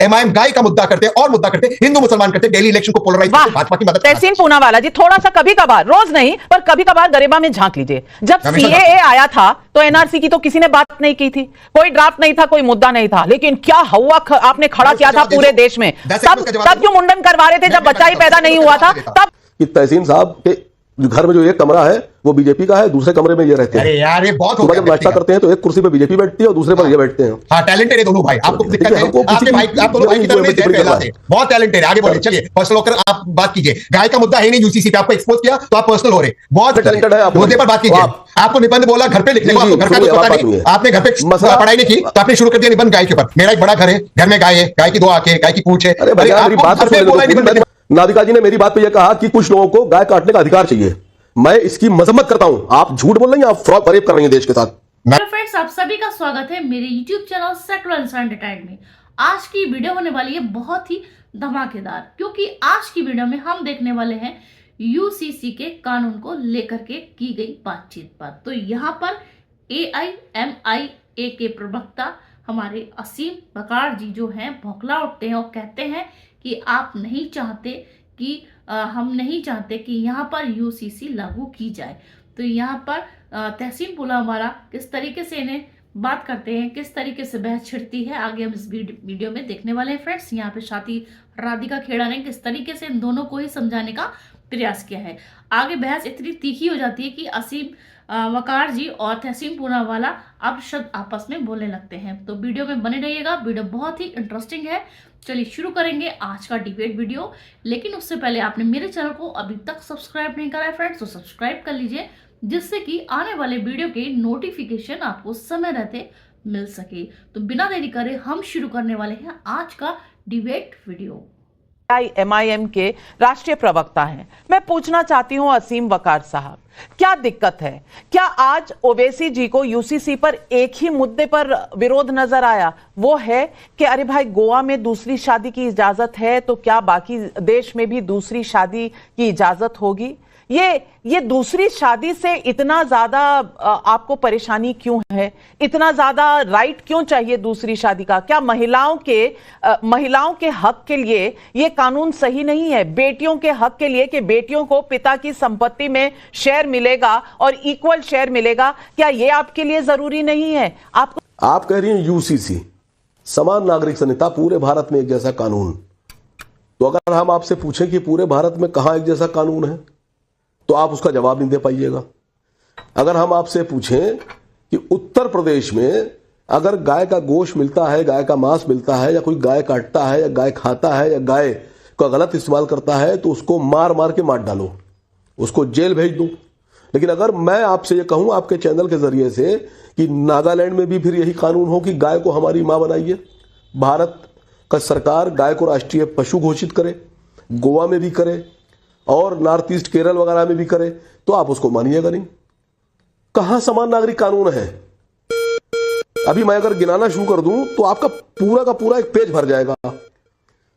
MIM गाय का मुद्दा करते और मुद्दा करते, हिंदू मुसलमान करते, डेली इलेक्शन को पोलराइज करते, भाजपा की मदद। तहसीन पूनावाला जी, थोड़ा सा कभी कभार, रोज नहीं पर कभी कभार गरिमा में झांक लीजिए। जब सीएए आया था तो एनआरसी की तो किसी ने बात नहीं की थी, कोई ड्राफ्ट नहीं था, कोई मुद्दा नहीं था, लेकिन क्या हवा आपने खड़ा किया था पूरे देश में। तब क्यों मुंडन करवा रहे थे जब बच्चा ही पैदा नहीं हुआ था? तब कि तहसीन साहब के घर में जो एक कमरा है वो बीजेपी का है, दूसरे कमरे में ये रहते हैं। अरे यार ये बहुत हो गया। जब नाश्ता करते हैं तो एक कुर्सी पे बीजेपी बैठती है और दूसरे पर ये बैठते हैं। हाँ, टैलेंटेड है दोनों भाई। आपको दिक्कत है, आपके भाई, आप दोनों भाई की तरफ में जहर फैलाते हैं, बहुत टैलेंटेड है। आगे बढ़िए, चलिए पर्सनल होकर आप बात कीजिए। गाय का मुद्दा है नहीं यूसीसी पे, आपको एक्सपोज किया तो आप पर्सनल हो रहे, बहुत टैलेंटेड है। मुद्दे पर बात कीजिए। आपको निबंध बोला घर पे लिखने को, आपको घर का कुछ पता नहीं, आपने घर पे पढ़ाई नहीं की तो आपने शुरू कर दिया निबंध गाय के ऊपर। मेरा एक बड़ा घर है, घर में गाय है, गाय की दो आंखें, गाय की पूंछ है। नादिका जी ने मेरी बात पे यह कहा कि कुछ लोगों को गाय काटने का अधिकार चाहिए। मैं इसकी मजम्मत करता हूं। आप झूठ बोल रही हैं, आप फ्रॉड फरेब कर रही हैं देश के साथ। हेलो फ्रेंड्स, आप सभी का स्वागत है मेरे YouTube चैनल सेकुलर अनडिसाइडेड में। आज की वीडियो होने वाली है बहुत ही धमाकेदार, क्योंकि आज की वीडियो में हम देखने वाले हैं यूसीसी के कानून को लेकर के की गई बातचीत पर। तो यहाँ पर AIMIA के प्रवक्ता हमारे असीम बकार जी जो हैं भौंकला उठते हैं और कहते हैं कि आप नहीं चाहते कि हम नहीं चाहते कि यहाँ पर यूसीसी लागू की जाए। तो यहाँ पर तहसीन पूनावाला किस तरीके से इन्हें बात करते हैं, किस तरीके से बहस छिड़ती है, आगे हम इस वीडियो में देखने वाले हैं फ्रेंड्स। यहाँ पे साथी राधिका खेड़ा ने किस तरीके से इन दोनों को ही समझाने का प्रयास किया है। आगे बहस इतनी तीखी हो जाती है कि असीम वकार जी और तहसीन पूनावाला अब शब्द आपस में बोलने लगते हैं। तो वीडियो में बने रहिएगा, वीडियो बहुत ही इंटरेस्टिंग है। चलिए शुरू करेंगे आज का डिबेट वीडियो, लेकिन उससे पहले आपने मेरे चैनल को अभी तक सब्सक्राइब नहीं करा है फ्रेंड्स, तो सब्सक्राइब कर लीजिए, जिससे कि आने वाले वीडियो के नोटिफिकेशन आपको समय रहते मिल सके। तो बिना देरी करे हम शुरू करने वाले हैं आज का डिबेट वीडियो। MIM के राष्ट्रीय प्रवक्ता हैं। मैं पूछना चाहती हूं असीम वकार साहब, क्या दिक्कत है? क्या आज ओवैसी जी को यूसीसी पर एक ही मुद्दे पर विरोध नजर आया? वो है कि अरे भाई, गोवा में दूसरी शादी की इजाजत है तो क्या बाकी देश में भी दूसरी शादी की इजाजत होगी? ये दूसरी शादी से इतना ज्यादा आपको परेशानी क्यों है? इतना ज्यादा राइट क्यों चाहिए दूसरी शादी का? क्या महिलाओं के हक के लिए ये कानून सही नहीं है? बेटियों के हक के लिए कि बेटियों को पिता की संपत्ति में शेयर मिलेगा और इक्वल शेयर मिलेगा, क्या ये आपके लिए जरूरी नहीं है? आप कह रही हैं यूसीसी समान नागरिक संहिता, पूरे भारत में एक जैसा कानून। तो अगर हम आपसे पूछें कि पूरे भारत में कहां एक जैसा कानून है तो आप उसका जवाब नहीं दे पाइएगा। अगर हम आपसे पूछें कि उत्तर प्रदेश में अगर गाय का गोश्त मिलता है, गाय का मांस मिलता है, या कोई गाय काटता है या गाय खाता है या गाय का गलत इस्तेमाल करता है तो उसको मार मार के मार डालो, उसको जेल भेज दो। लेकिन अगर मैं आपसे ये कहूं आपके चैनल के जरिए से कि नागालैंड में भी फिर यही कानून हो कि गाय को हमारी मां बनाइए, भारत का सरकार गाय को राष्ट्रीय पशु घोषित करे, गोवा में भी करे और नॉर्थ ईस्ट केरल वगैरह में भी करे, तो आप उसको मानिएगा नहीं। कहां समान नागरिक कानून है? अभी मैं अगर गिनाना शुरू कर दूं तो आपका पूरा का पूरा एक पेज भर जाएगा।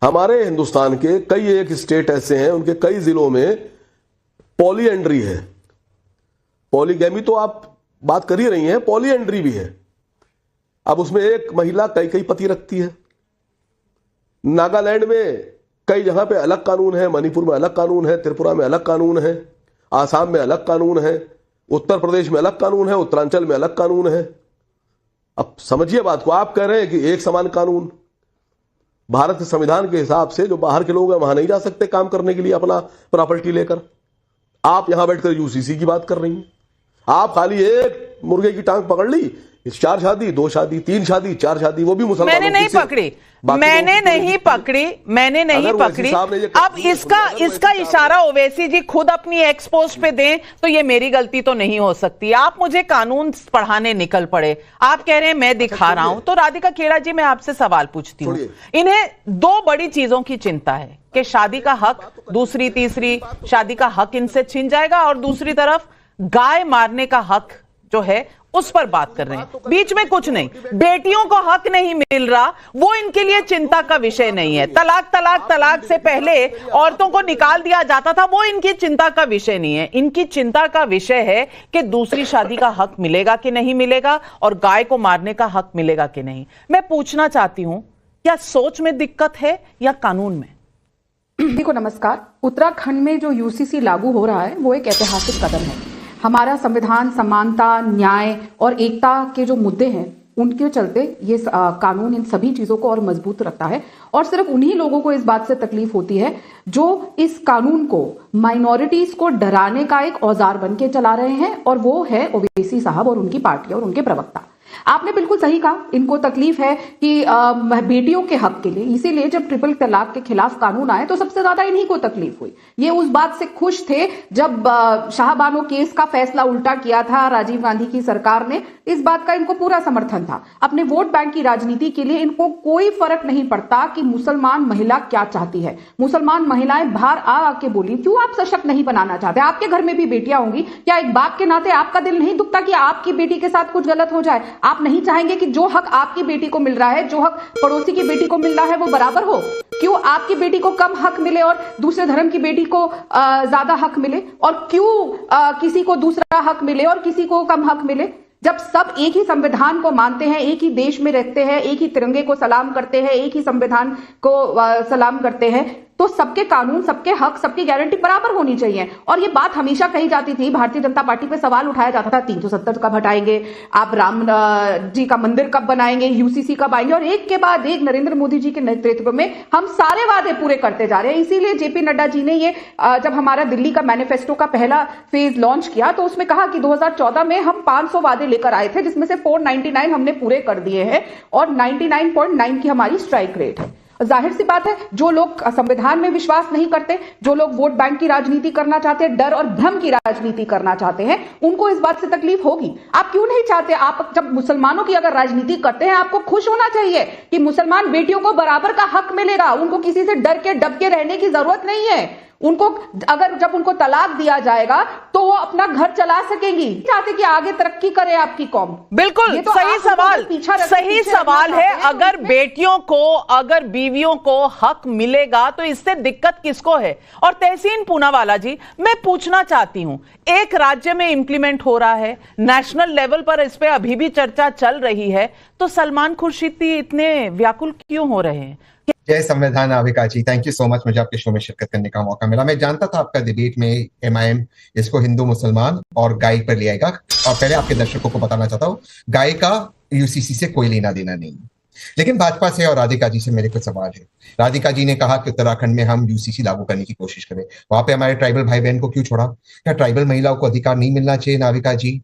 हमारे हिंदुस्तान के कई एक स्टेट ऐसे हैं, उनके कई जिलों में पॉलीएंड्री है। पॉलीगैमी तो आप बात कर ही रही हैं, पॉलीएंड्री भी है। अब उसमें एक महिला कई कई पति रखती है। नागालैंड में कई जगह पे अलग कानून है, मणिपुर में अलग कानून है, त्रिपुरा में अलग कानून है, आसाम में अलग कानून है, उत्तर प्रदेश में अलग कानून है, उत्तरांचल में अलग कानून है। अब समझिए बात को, आप कह रहे हैं कि एक समान कानून। भारत के संविधान के हिसाब से जो बाहर के लोग हैं वहां नहीं जा सकते काम करने के लिए अपना प्रॉपर्टी लेकर। आप यहां बैठकर यूसीसी की बात कर रही हैं। आप खाली एक मुर्गे की टांग पकड़ ली, 4 शादी, 2 शादी, 3 शादी, 4 शादी, वो भी मुसलमानों मैंने नहीं पकड़ी। अब इसका इशारा ओवैसी जी खुद अपनी एक्स पोस्ट पे दें तो ये मेरी गलती तो नहीं हो सकती। आप मुझे कानून पढ़ाने निकल पड़े, आप कह रहे हैं मैं दिखा रहा हूं। तो राधिका खेड़ा जी, मैं आपसे सवाल पूछती हूँ। इन्हें 2 बड़ी चीजों की चिंता है कि शादी का हक, दूसरी तीसरी शादी का हक इनसे छिन जाएगा, और दूसरी तरफ गाय मारने का हक जो है उस पर बात कर रहे हैं। बीच में कुछ नहीं, बेटियों को हक नहीं मिल रहा, वो इनके लिए चिंता का विषय नहीं है। तलाक से पहले औरतों को निकाल दिया जाता था, वो इनकी चिंता का विषय नहीं है। इनकी चिंता का विषय है कि दूसरी शादी का हक मिलेगा कि नहीं मिलेगा, और गाय को मारने का हक मिलेगा कि नहीं। मैं पूछना चाहती हूं क्या सोच में दिक्कत है या कानून में? देखो नमस्कार, उत्तराखंड में जो यूसीसी लागू हो रहा है वो एक ऐतिहासिक कदम है। हमारा संविधान समानता, न्याय और एकता के जो मुद्दे हैं उनके चलते ये कानून इन सभी चीजों को और मजबूत रखता है। और सिर्फ उन्हीं लोगों को इस बात से तकलीफ होती है जो इस कानून को माइनॉरिटीज को डराने का एक औजार बन के चला रहे हैं, और वो है ओवैसी साहब और उनकी पार्टी और उनके प्रवक्ता। आपने बिल्कुल सही कहा, इनको तकलीफ है कि बेटियों के हक के लिए, इसीलिए जब ट्रिपल तलाक के खिलाफ कानून आए तो सबसे ज्यादा इन्हीं को तकलीफ हुई। ये उस बात से खुश थे जब शाहबानो केस का फैसला उल्टा किया था राजीव गांधी की सरकार ने, इस बात का इनको पूरा समर्थन था। अपने वोट बैंक की राजनीति के लिए इनको कोई फर्क नहीं पड़ता कि मुसलमान महिला क्या चाहती है। मुसलमान महिलाएं बाहर आके बोली, क्यों आप सशक्त नहीं बनाना चाहते? आपके घर में भी बेटियां होंगी, क्या एक बाप के नाते आपका दिल नहीं दुखता कि आपकी बेटी के साथ कुछ गलत हो जाए? आप नहीं चाहेंगे कि जो हक आपकी बेटी को मिल रहा है, जो हक पड़ोसी की बेटी को मिल रहा है, वो बराबर हो? क्यों आपकी बेटी को कम हक मिले और दूसरे धर्म की बेटी को ज्यादा हक मिले? और क्यों किसी को दूसरा हक मिले और किसी को कम हक मिले? जब सब एक ही संविधान को मानते हैं, एक ही देश में रहते हैं, एक ही तिरंगे को सलाम करते हैं, एक ही संविधान को सलाम करते हैं, तो सबके कानून, सबके हक, सबकी गारंटी बराबर होनी चाहिए। और ये बात हमेशा कही जाती थी, भारतीय जनता पार्टी पे सवाल उठाया जाता था, 370 कब हटाएंगे, आप राम जी का मंदिर कब बनाएंगे, यूसीसी कब आएंगे? और एक के बाद एक नरेंद्र मोदी जी के नेतृत्व में हम सारे वादे पूरे करते जा रहे हैं। इसीलिए जेपी नड्डा जी ने ये जब हमारा दिल्ली का मैनिफेस्टो का पहला फेज लॉन्च किया तो उसमें कहा कि 2014 में हम 500 वादे लेकर आए थे, जिसमें से 499 हमने पूरे कर दिए हैं और 99.9 की हमारी स्ट्राइक रेट है। जाहिर सी बात है, जो लोग संविधान में विश्वास नहीं करते, जो लोग वोट बैंक की राजनीति करना चाहते हैं, डर और भ्रम की राजनीति करना चाहते हैं, उनको इस बात से तकलीफ होगी। आप क्यों नहीं चाहते? आप जब मुसलमानों की अगर राजनीति करते हैं, आपको खुश होना चाहिए कि मुसलमान बेटियों को बराबर का हक मिलेगा, उनको किसी से डर के डब के रहने की जरूरत नहीं है। उनको अगर जब उनको तलाक दिया जाएगा तो वो अपना घर चला सकेंगी। चाहते कि आगे तरक्की करे आपकी कौम। बिल्कुल तो सही सवाल, सही सवाल है। अगर बेटियों को, अगर बीवियों को हक मिलेगा तो इससे दिक्कत किसको है? और तहसीन पूनावाला जी, मैं पूछना चाहती हूं, एक राज्य में इंप्लीमेंट हो रहा है, नेशनल लेवल पर इस पे अभी भी चर्चा चल रही है, तो सलमान खुर्शीदी इतने व्याकुल क्यों हो रहे हैं? जय संविधान नाविका जी, थैंक यू सो मच, मुझे आपके शो में शिरकत करने का मौका मिला। मैं जानता था आपका डिबेट में एमआईएम इसको हिंदू मुसलमान और गाय पर ले आएगा, और पहले आपके दर्शकों को बताना चाहता हूँ, गाय का यूसीसी से कोई लेना देना नहीं। लेकिन भाजपा से और राधिका जी से मेरे कुछ सवाल है। राधिका जी ने कहा कि उत्तराखंड में हम यूसीसी लागू करने की कोशिश करें, वहां पे हमारे ट्राइबल भाई बहन को क्यों छोड़ा? क्या ट्राइबल महिलाओं को अधिकार नहीं मिलना चाहिए? नाविका जी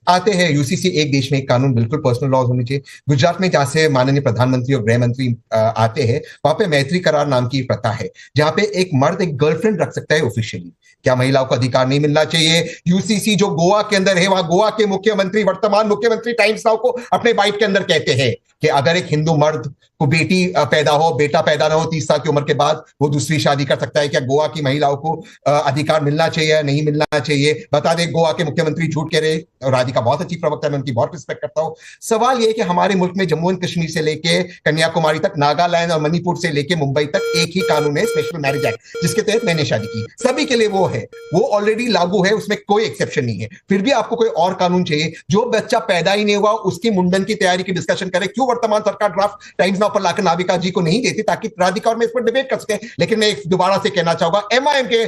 आते हैं यूसीसी एक देश में एक कानून, बिल्कुल पर्सनल लॉज होनी चाहिए। गुजरात में जहां से माननीय प्रधानमंत्री और गृह मंत्री आते हैं, वहां पे मैत्री करार नाम की प्रथा है, जहां पे एक मर्द एक गर्लफ्रेंड रख सकता है ऑफिशियली। क्या महिलाओं को अधिकार नहीं मिलना चाहिए? यूसीसी जो गोवा के अंदर है, वहां गोवा के मुख्यमंत्री, वर्तमान मुख्यमंत्री टाइम्स नाउ को अपने बाइट के अंदर कहते हैं कि अगर एक हिंदू मर्द को बेटी पैदा हो, बेटा पैदा ना हो 30 साल की उम्र के बाद, वो दूसरी शादी कर सकता है। क्या गोवा की महिलाओं को अधिकार मिलना चाहिए या नहीं मिलना चाहिए? बता दें, गोवा के मुख्यमंत्री झूठ कह रहे। राधिका बहुत अच्छी प्रवक्ता है, मैं उनकी बहुत रिस्पेक्ट करता हूं। सवाल यह कि हमारे मुल्क में जम्मू एंड कश्मीर से लेके कन्याकुमारी तक, नागालैंड और मणिपुर से लेके मुंबई तक एक ही कानून है, स्पेशल मैरिज एक्ट, जिसके तहत मैंने शादी की, सभी के लिए वो है, वो ऑलरेडी लागू है, उसमें कोई एक्सेप्शन नहीं है। फिर भी आपको कोई और कानून चाहिए? जो बच्चा पैदा ही नहीं हुआ उसकी मुंडन की तैयारी की डिस्कशन करे, क्यों वर्तमान सरकार ड्राफ्ट टाइम्स नाउ पर लाकर नाविका जी को नहीं देती, ताकि राधिका और मैं इस पर डिबेट कर सके। लेकिन मैं दोबारा से कहना चाहूंगा, एमआईएम के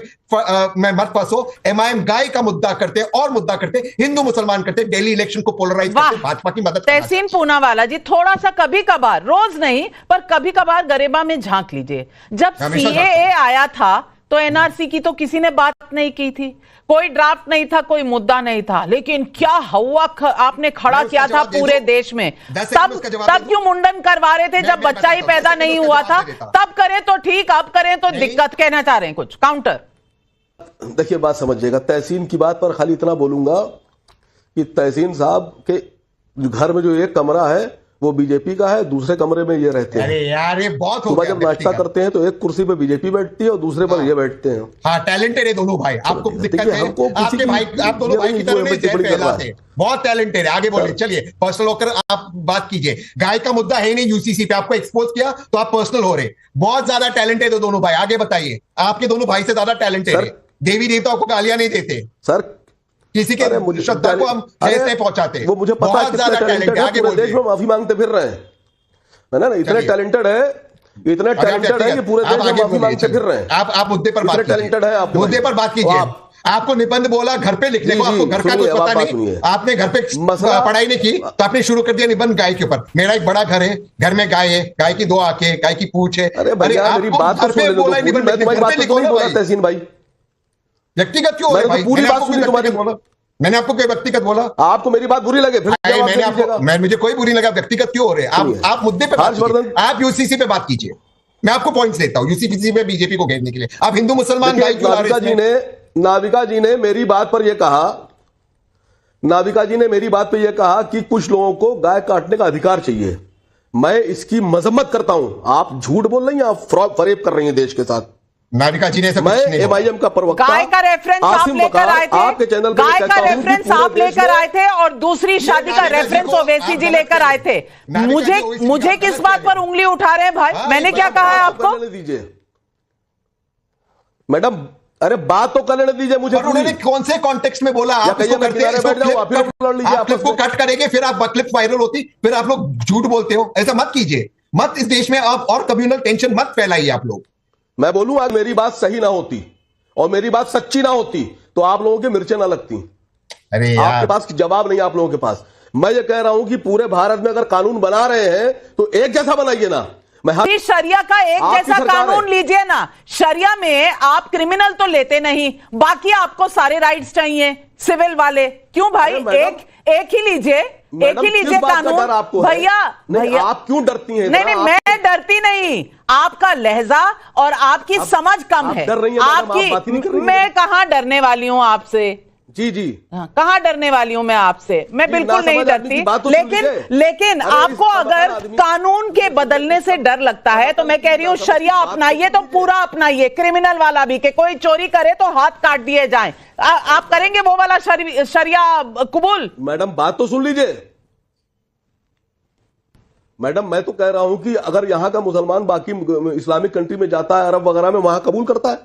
मैं मत फंसो। एमआईएम गाय का मुद्दा करते और मुद्दा करते, हिंदू मुसलमान करते, दिल्ली इलेक्शन को पोलराइज करते, भाजपा की मदद। तहसीन पूनावाला जी, थोड़ा सा कभी कभार, रोज नहीं पर कभी कभार गरिमा में झांक लीजिए। जब सीएए आया था तो एनआरसी की तो किसी ने बात नहीं की थी, कोई ड्राफ्ट नहीं था, कोई मुद्दा नहीं था, लेकिन क्या हवा आपने खड़ा किया था पूरे देश में। तब क्यों मुंडन करवा रहे थे? जब बच्चा ही पैदा नहीं हुआ था, तब करें तो ठीक, अब करें तो दिक्कत। कहना चाह रहे हैं कुछ काउंटर? देखिए, बात समझिएगा, तहसीन की बात पर खाली इतना बोलूंगा कि तहसीन साहब के घर में जो एक कमरा है वो बीजेपी का है, दूसरे कमरे में ये रहते हैं। अरे यार, ये बहुत सुबह जब नाश्ता करते हैं तो एक कुर्सी पे बीजेपी बैठती है और दूसरे पर ये बैठते हैं। हाँ, टैलेंटेड है दोनों भाई। आपको दिक्कत है, आपके भाई, आप दोनों भाई की तरह नहीं कहलाते, बहुत टैलेंटेड है। आगे बोलिए, चलिए पर्सनल होकर आप बात कीजिए। गाय का मुद्दा है नहीं यूसीसी पे, आपको एक्सपोज किया तो आप पर्सनल हो रहे। बहुत ज्यादा टैलेंटेड है दोनों भाई, आगे बताइए। आपके दोनों भाई से ज्यादा टैलेंटेड है। देवी देवताओं को गालियां नहीं देते सर, किसी के श्रद्धा को हम ठेस नहीं पहुंचाते। वो मुझे पता है, बहुत ज्यादा टैलेंट है। आगे बोलिए। देश में माफी मांगते फिर रहे हैं, ना इतने टैलेंटेड है, इतने टैलेंटेड है कि पूरे देश में माफी मांगते फिर रहे हैं। आप मुद्दे पर बात कीजिए, टैलेंटेड है आप, मुद्दे पर बात कीजिए। आपको निबंध बोला घर पे लिखने को, आपको घर का कुछ पता नहीं, आपने घर पे पढ़ाई नहीं की तो आपने शुरू कर दिया निबंध गाय के ऊपर। मेरा एक बड़ा घर है, घर में गाय है, गाय की 2 आंखें, गाय की पूंछ है। अरे भैया मेरी बात तो सुन लो, तहसीन भाई व्यक्तिगत क्यों हो रहा है भाई? पूरी बात सुनी तुम्हारी, मैंने आपको कोई व्यक्तिगत बोला? आपको मेरी बात बुरी लगे फिर मुझे कोई बुरी लगा, व्यक्तिगत क्यों हो रहे हैं आप मुद्दे पे बात कीजिए। आप यूसीसी पे बात कीजिए, मैं आपको पॉइंट्स देता हूं यूसीसी पे बीजेपी को घेरने के लिए। आप हिंदू मुसलमान नाविका जी ने मेरी बात पर यह कहा, नाविका जी ने मेरी बात पर यह कहा कि कुछ लोगों को गाय काटने का अधिकार चाहिए। मैं इसकी मजम्मत करता हूं। आप झूठ बोल रही हैं, आप फरेब कर रही हैं देश के साथ। नाविका जी ने मैं एमआईएम का प्रवक्ता, गाय का रेफरेंस आप लेकर आए थे, आपके चैनल पे गाय का रेफरेंस आप लेकर आए थे और दूसरी शादी का रेफरेंस ओवैसी जी लेकर आए थे। मुझे किस बात पर उंगली उठा रहे हैं भाई? मैंने क्या कहा है आपको? दीजिए मैडम, अरे बात तो करने दीजिए मुझे। उन्होंने कौन से कॉन्टेक्स्ट में बोला? आप इसको करते हैं, इसको कट करेंगे, फिर आप क्लिप वायरल होती, फिर आप लोग झूठ बोलते हो। ऐसा मत कीजिए, मत इस देश में आप और कम्युनल टेंशन मत फैलाइए आप लोग। मैं बोलूं आज मेरी बात सही ना होती और मेरी बात सच्ची ना होती तो आप लोगों के मिर्चें ना लगती। अरे आपके पास जवाब नहीं, आप लोगों के पास। मैं ये कह रहा हूं कि पूरे भारत में अगर कानून बना रहे हैं तो एक जैसा बनाइए ना। शरिया का एक जैसा कानून लीजिए ना। शरिया में आप क्रिमिनल तो लेते नहीं, बाकी आपको सारे राइट्स चाहिए सिविल वाले। क्यों भाई? एक ही लीजिए, एक ही लीजिए कानून। भैया आप क्यों डरती हैं? नहीं, मैं डरती नहीं, आपका लहजा और आपकी समझ कम है। आपकी मैं कहां डरने वाली हूं आपसे? जी कहां डरने वाली हूं मैं आपसे? मैं बिल्कुल नहीं डरती, लेकिन आपको अगर कानून के बदलने से डर लगता है तो मैं कह रही हूं शरिया अपनाइए तो पूरा अपनाइए, क्रिमिनल वाला भी, कि कोई चोरी करे तो हाथ काट दिए जाएं। आप करेंगे वो वाला शरिया कबूल? मैडम बात तो सुन लीजिए। मैडम मैं तो कह रहा हूं कि अगर यहां का मुसलमान बाकी इस्लामिक कंट्री में जाता है, अरब वगैरह में, वहां कबूल करता है।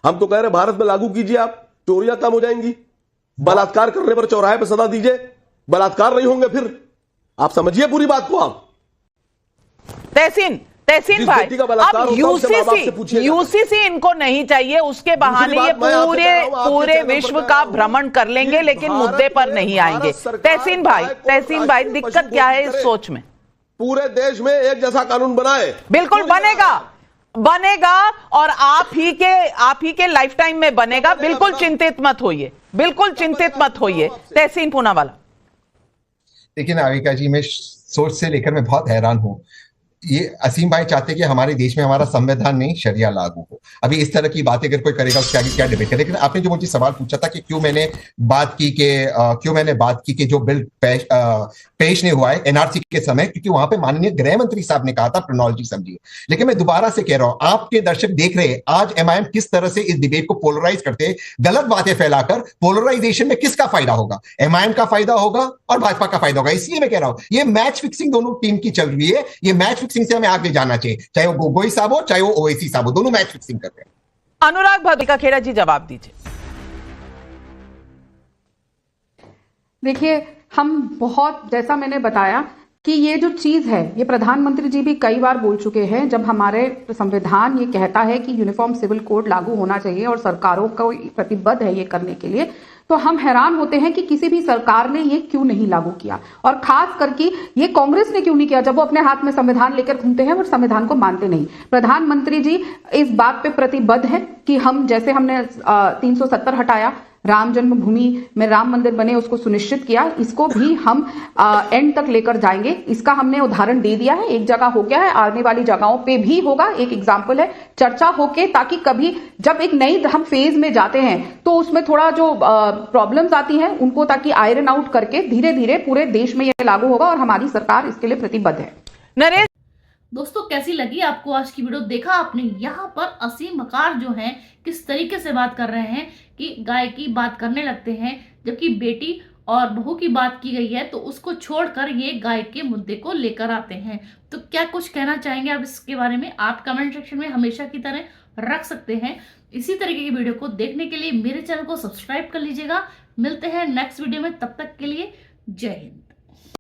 हम तो कह रहे भारत में लागू कीजिए, आप चोरियां कम हो जाएंगी। बलात्कार करने पर चौराहे पर सजा दीजिए, बलात्कार नहीं होंगे। फिर आप समझिए पूरी बात को। आप तहसीन भाई, अब यूसीसी इनको नहीं चाहिए, उसके बहाने ये पूरे विश्व का भ्रमण कर लेंगे लेकिन मुद्दे पर नहीं आएंगे। तहसीन भाई दिक्कत क्या है इस सोच में? पूरे देश में एक जैसा कानून बनाए। बिल्कुल बनेगा और आप ही के लाइफ टाइम में बनेगा। बिल्कुल चिंतित मत होइए। तहसीन पूनावाला। देखिए नाविका जी, मैं सोच से लेकर मैं बहुत हैरान हूं। ये असीम भाई चाहते कि हमारे देश में हमारा संविधान नहीं शरिया लागू हो। अभी इस तरह की बातें अगर कोई करेगा उसके आगे क्या डिबेट है। लेकिन आपने जो मुझे सवाल पूछा था कि क्यों मैंने बात की कि जो बिल पेश नहीं हुआ है एनआरसी के समय, क्योंकि वहां पे माननीय गृह मंत्री साहब ने कहा था प्रणॉल जी समझिए। लेकिन मैं दोबारा से कह रहा हूं, आपके दर्शक देख रहे हैं आज एमआईएम किस तरह से इस डिबेट को पोलराइज करते हैं, गलत बातें फैलाकर। पोलराइजेशन में किसका फायदा होगा? एमआईएम का फायदा होगा और भाजपा का फायदा होगा। इसलिए मैं कह रहा हूं ये मैच फिक्सिंग दोनों टीम की चल रही है। ये मैच फिक्सिंग से हमें आगे जाना चाहिए, चाहे वो गोगोई साहब हो चाहे वो ओवैसी साहब हो, दोनों मैच फिक्सिंग कर रहे हैं। अनुराग भद्रिका खेड़ा जी जवाब दीजिए। देखिए, हम बहुत, जैसा मैंने बताया कि ये जो चीज है, ये प्रधानमंत्री जी भी कई बार बोल चुके हैं। जब हमारे संविधान ये कहता है कि यूनिफॉर्म सिविल कोड लागू होना चाहिए और सरकारों को प्रतिबद्ध है ये करने के लिए, तो हम हैरान होते हैं कि किसी भी सरकार ने ये क्यों नहीं लागू किया, और खास करके ये कांग्रेस ने क्यों नहीं किया, जब वो अपने हाथ में संविधान लेकर घूमते हैं और संविधान को मानते नहीं। प्रधानमंत्री जी इस बात पे प्रतिबद्ध है कि हम, जैसे हमने 370 हटाया, राम जन्मभूमि में राम मंदिर बने, उसको सुनिश्चित किया, इसको भी हम एंड तक लेकर जाएंगे। इसका हमने उदाहरण दे दिया है, एक जगह हो गया है, आने वाली जगहों पे भी होगा। एक एग्जाम्पल है, चर्चा होके, ताकि कभी जब एक नई हम फेज में जाते हैं तो उसमें थोड़ा जो प्रॉब्लम्स आती हैं उनको ताकि आयरन आउट करके धीरे धीरे पूरे देश में यह लागू होगा और हमारी सरकार इसके लिए प्रतिबद्ध है। नरेश, दोस्तों कैसी लगी आपको आज की वीडियो? देखा आपने यहाँ पर असीम वकार जो हैं किस तरीके से बात कर रहे हैं कि गाय की बात करने लगते हैं, जबकि बेटी और बहू की बात की गई है तो उसको छोड़कर ये गाय के मुद्दे को लेकर आते हैं। तो क्या कुछ कहना चाहेंगे आप इसके बारे में? आप कमेंट सेक्शन में हमेशा की तरह रख सकते हैं। इसी तरीके की वीडियो को देखने के लिए मेरे चैनल को सब्सक्राइब कर लीजिएगा। मिलते हैं नेक्स्ट वीडियो में, तब तक के लिए जय हिंद।